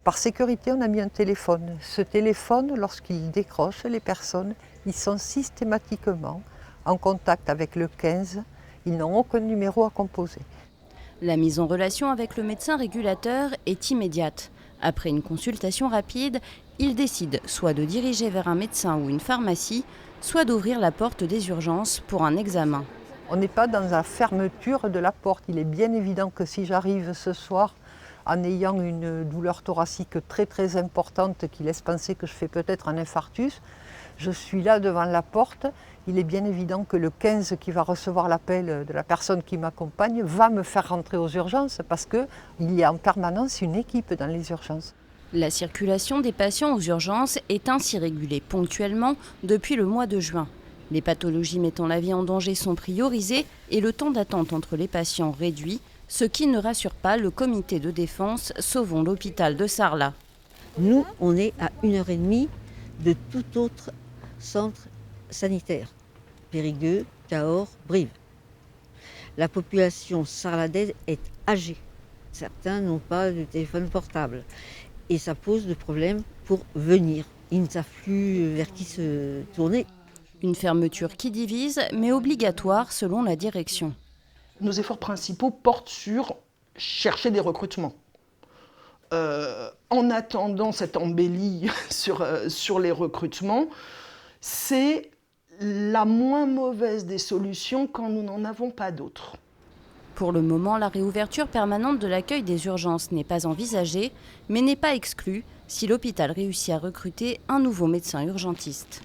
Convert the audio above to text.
Par sécurité, on a mis un téléphone. Ce téléphone, lorsqu'il décroche les personnes, ils sont systématiquement en contact avec le 15. Ils n'ont aucun numéro à composer. La mise en relation avec le médecin régulateur est immédiate. Après une consultation rapide, il décide soit de diriger vers un médecin ou une pharmacie, soit d'ouvrir la porte des urgences pour un examen. On n'est pas dans la fermeture de la porte. Il est bien évident que si j'arrive ce soir en ayant une douleur thoracique très importante qui laisse penser que je fais peut-être un infarctus, je suis là devant la porte. Il est bien évident que le 15 qui va recevoir l'appel de la personne qui m'accompagne va me faire rentrer aux urgences parce qu'il y a en permanence une équipe dans les urgences. La circulation des patients aux urgences est ainsi régulée ponctuellement depuis le mois de juin. Les pathologies mettant la vie en danger sont priorisées et le temps d'attente entre les patients réduit, ce qui ne rassure pas le comité de défense Sauvons l'hôpital de Sarlat. Nous, on est à 1h30 de tout autre centre sanitaire. Périgueux, Cahors, Brive. La population sarladaise est âgée. Certains n'ont pas de téléphone portable. Et ça pose de problèmes pour venir. Ils ne savent plus vers qui se tourner. Une fermeture qui divise, mais obligatoire selon la direction. Nos efforts principaux portent sur chercher des recrutements. En attendant cette embellie sur les recrutements, c'est la moins mauvaise des solutions quand nous n'en avons pas d'autres. Pour le moment, la réouverture permanente de l'accueil des urgences n'est pas envisagée, mais n'est pas exclue si l'hôpital réussit à recruter un nouveau médecin urgentiste.